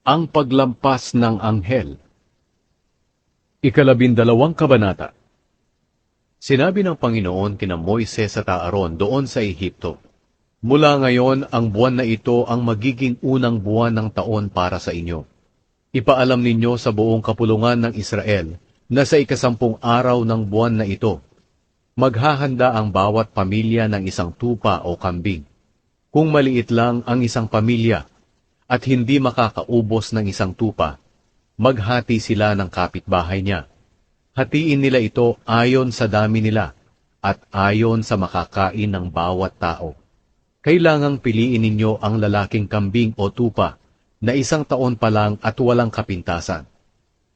Ang paglampas ng anghel. Ikalabindalawang kabanata. Sinabi ng Panginoon kina Moises at Aaron doon sa Ehipto, "Mula ngayon ang buwan na ito ang magiging unang buwan ng taon para sa inyo. Ipaalam ninyo sa buong kapulungan ng Israel na sa 10 araw ng buwan na ito, maghahanda ang bawat pamilya ng isang tupa o kambing. Kung maliit lang ang isang pamilya, at hindi makakaubos ng isang tupa, maghati sila ng kapitbahay niya. Hatiin nila ito ayon sa dami nila, at ayon sa makakain ng bawat tao. Kailangang piliin ninyo ang lalaking kambing o tupa, na 1 taon pa lang at walang kapintasan.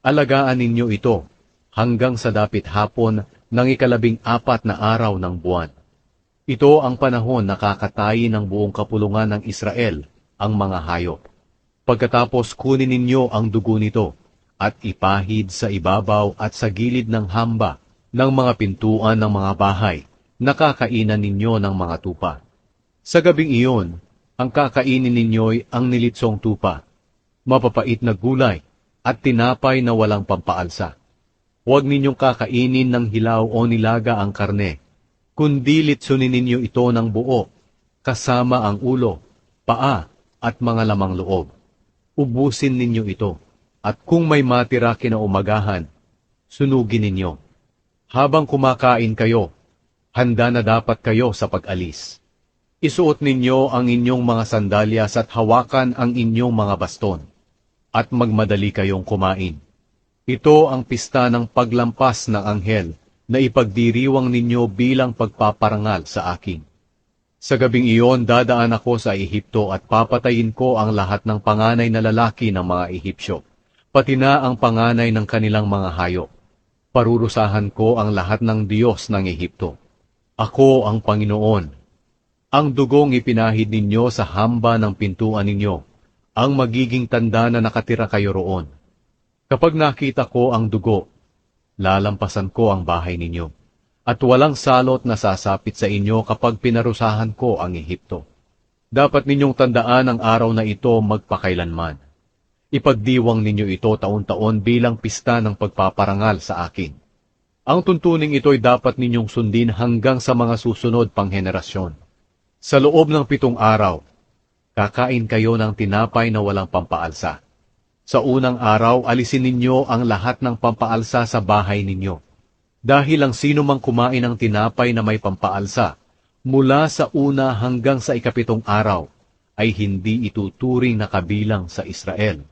Alagaan ninyo ito, hanggang sa dapit hapon ng 14 na araw ng buwan. Ito ang panahon na kakatayin ng buong kapulungan ng Israel, ang mga hayop. Pagkatapos kunin ninyo ang dugo nito at ipahid sa ibabaw at sa gilid ng hamba ng mga pintuan ng mga bahay na kakainan ninyo ng mga tupa. Sa gabing iyon, ang kakainin ninyo'y ang nilitsong tupa, mapapait na gulay at tinapay na walang pampaalsa. Huwag ninyong kakainin ng hilaw o nilaga ang karne, kundi litsunin ninyo ito ng buo, kasama ang ulo, paa, at mga lamang loob. Ubusin ninyo ito, at kung may matira kinaumagahan, sunugin ninyo. Habang kumakain kayo, handa na dapat kayo sa pag-alis. Isuot ninyo ang inyong mga sandalyas at hawakan ang inyong mga baston, at magmadali kayong kumain. Ito ang pista ng paglampas ng anghel na ipagdiriwang ninyo bilang pagpaparangal sa akin. Sa gabing iyon, dadaan ako sa Ehipto at papatayin ko ang lahat ng panganay na lalaki ng mga Ehipsyo, pati na ang panganay ng kanilang mga hayop. Parurusahan ko ang lahat ng Diyos ng Ehipto. Ako ang Panginoon. Ang dugong ipinahid ninyo sa hamba ng pintuan ninyo, ang magiging tanda na nakatira kayo roon. Kapag nakita ko ang dugo, lalampasan ko ang bahay ninyo. At walang salot na sasapit sa inyo kapag pinarusahan ko ang Ehipto. Dapat ninyong tandaan ang araw na ito magpakailanman. Ipagdiwang ninyo ito taon-taon bilang pista ng pagpaparangal sa akin. Ang tuntuning ito'y dapat ninyong sundin hanggang sa mga susunod pang henerasyon. Sa loob ng 7 araw, kakain kayo ng tinapay na walang pampaalsa. Sa unang araw, alisin ninyo ang lahat ng pampaalsa sa bahay ninyo. Dahil ang sino mang kumain ng tinapay na may pampaalsa, mula sa una hanggang sa 7 araw, ay hindi ituturing na kabilang sa Israel.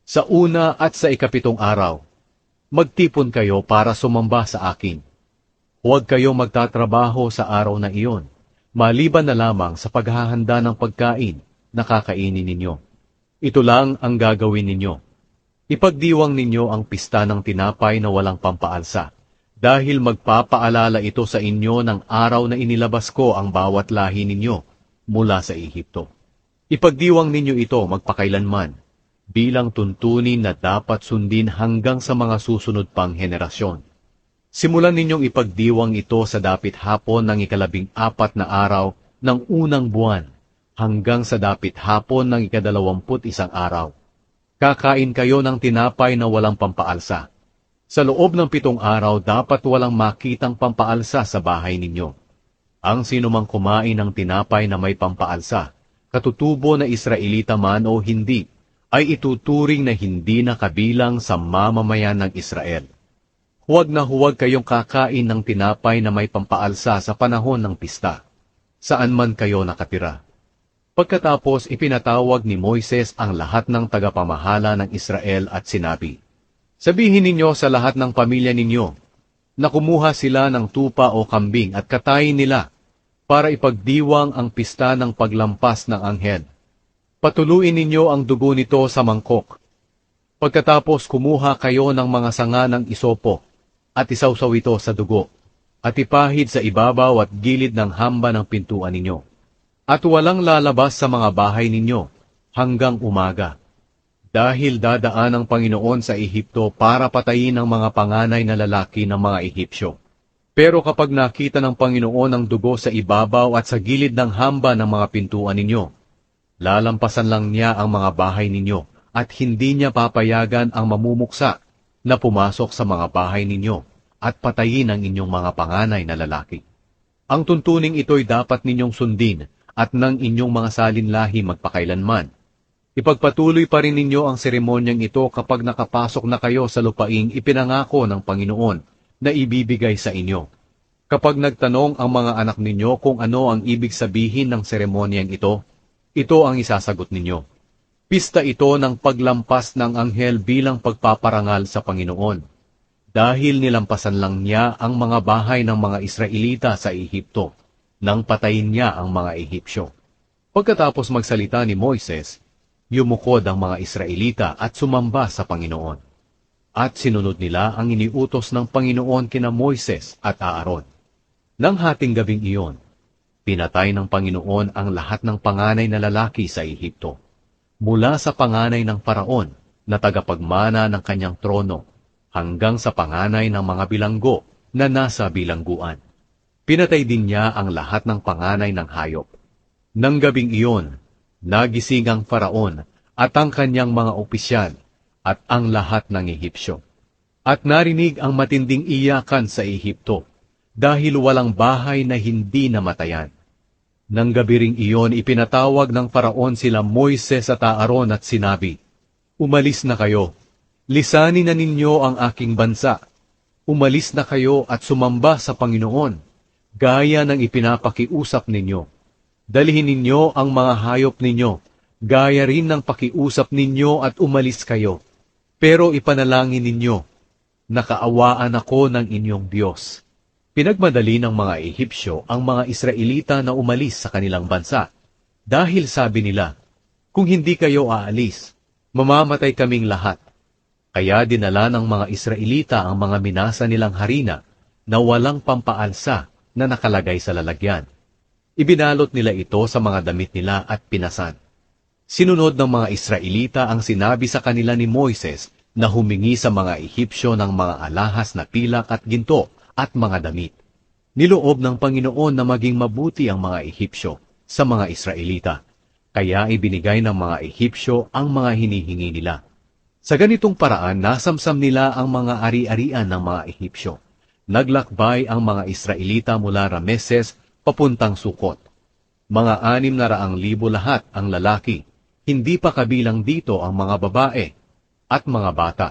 Sa una at sa 7 araw, magtipon kayo para sumamba sa akin. Huwag kayong magtatrabaho sa araw na iyon, maliban na lamang sa paghahanda ng pagkain na kakainin ninyo. Ito lang ang gagawin ninyo. Ipagdiwang ninyo ang pista ng tinapay na walang pampaalsa, dahil magpapaalala ito sa inyo ng araw na inilabas ko ang bawat lahi ninyo mula sa Ehipto. Ipagdiwang ninyo ito magpakailanman, bilang tuntunin na dapat sundin hanggang sa mga susunod pang henerasyon. Simulan ninyong ipagdiwang ito sa dapit hapon ng 14 na araw ng unang buwan, hanggang sa dapit hapon ng 21 araw. Kakain kayo ng tinapay na walang pampaalsa. Sa loob ng 7 araw, dapat walang makitang pampaalsa sa bahay ninyo. Ang sinumang kumain ng tinapay na may pampaalsa, katutubo na Israelita man o hindi, ay ituturing na hindi na kabilang sa mamamayan ng Israel. Huwag na huwag kayong kakain ng tinapay na may pampaalsa sa panahon ng pista, saan man kayo nakatira. Pagkatapos ipinatawag ni Moises ang lahat ng tagapamahala ng Israel at sinabi, "Sabihin ninyo sa lahat ng pamilya ninyo na kumuha sila ng tupa o kambing at katayin nila para ipagdiwang ang pista ng paglampas ng anghel. Patuluin ninyo ang dugo nito sa mangkok. Pagkatapos kumuha kayo ng mga sanga ng isopo at isawsaw ito sa dugo at ipahid sa ibabaw at gilid ng hamba ng pintuan ninyo. At walang lalabas sa mga bahay ninyo hanggang umaga. Dahil dadaan ang Panginoon sa Ehipto para patayin ang mga panganay na lalaki ng mga Ehipsyo. Pero kapag nakita ng Panginoon ang dugo sa ibabaw at sa gilid ng hamba ng mga pintuan ninyo, lalampasan lang niya ang mga bahay ninyo at hindi niya papayagan ang mamumuksa na pumasok sa mga bahay ninyo at patayin ang inyong mga panganay na lalaki. Ang tuntuning ito'y dapat ninyong sundin at ng inyong mga salinlahi magpakailanman. Ipagpatuloy pa rin ninyo ang seremonyang ito kapag nakapasok na kayo sa lupaing ipinangako ng Panginoon na ibibigay sa inyo. Kapag nagtanong ang mga anak ninyo kung ano ang ibig sabihin ng seremonyang ito ang isasagot ninyo. Pista ito ng paglampas ng anghel bilang pagpaparangal sa Panginoon. Dahil nilampasan lang niya ang mga bahay ng mga Israelita sa Ehipto, nang patayin niya ang mga Ehipsyo. Pagkatapos magsalita ni Moises, yumukod ang mga Israelita at sumamba sa Panginoon. At sinunod nila ang iniutos ng Panginoon kina Moises at Aaron. Nang hating gabing iyon, pinatay ng Panginoon ang lahat ng panganay na lalaki sa Ehipto, mula sa panganay ng Paraon na tagapagmana ng kanyang trono, hanggang sa panganay ng mga bilanggo na nasa bilangguan. Pinatay din niya ang lahat ng panganay ng hayop. Nang gabing iyon, nagising ang Faraon at ang kanyang mga opisyal at ang lahat ng Ehipsyo. At narinig ang matinding iyakan sa Ehipto dahil walang bahay na hindi namatayan. Nang gabi ring iyon, ipinatawag ng Faraon sila Moises at Aaron at sinabi, "Umalis na kayo, lisanin na ninyo ang aking bansa. Umalis na kayo at sumamba sa Panginoon, gaya ng ipinapakiusap ninyo. Dalhin ninyo ang mga hayop ninyo, gaya rin ng pakiusap ninyo at umalis kayo. Pero ipanalangin ninyo, nakaawaan ako ng inyong Diyos." Pinagmadali ng mga Ehipsyo ang mga Israelita na umalis sa kanilang bansa. Dahil sabi nila, "Kung hindi kayo aalis, mamamatay kaming lahat." Kaya dinala ng mga Israelita ang mga minasa nilang harina na walang pampaalsa na nakalagay sa lalagyan. Ibinalot nila ito sa mga damit nila at pinasan. Sinunod ng mga Israelita ang sinabi sa kanila ni Moises na humingi sa mga Ehipsyo ng mga alahas na pilak at ginto at mga damit. Niloob ng Panginoon na maging mabuti ang mga Ehipsyo sa mga Israelita, kaya ibinigay ng mga Ehipsyo ang mga hinihingi nila. Sa ganitong paraan, nasamsam nila ang mga ari-arian ng mga Ehipsyo. Naglakbay ang mga Israelita mula Rameses papuntang Sukot. Mga 600,000 lahat ang lalaki, hindi pa kabilang dito ang mga babae at mga bata.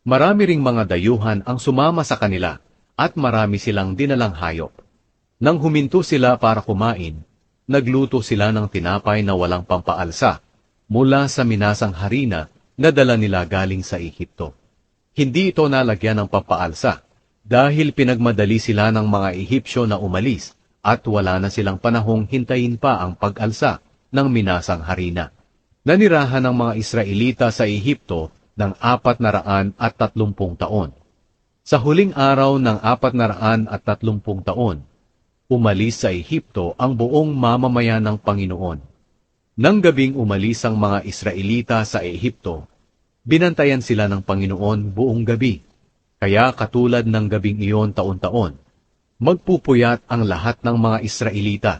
Marami ring mga dayuhan ang sumama sa kanila at marami silang dinalang hayop. Nang huminto sila para kumain, nagluto sila ng tinapay na walang pampaalsa mula sa minasang harina na dala nila galing sa Ehipto. Hindi ito nalagyan ng pampaalsa dahil pinagmadali sila ng mga Ehipsyo na umalis at wala na silang panahong hintayin pa ang pag-alsa ng minasang harina. Nanirahan ng mga Israelita sa Ehipto ng 430 taon. Sa huling araw ng 430 taon, umalis sa Ehipto ang buong mamamayan ng Panginoon. Nang gabing umalis ang mga Israelita sa Ehipto, binantayan sila ng Panginoon buong gabi. Kaya katulad ng gabing iyon taon-taon, magpupuyat ang lahat ng mga Israelita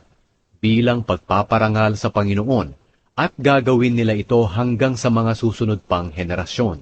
bilang pagpaparangal sa Panginoon at gagawin nila ito hanggang sa mga susunod pang henerasyon.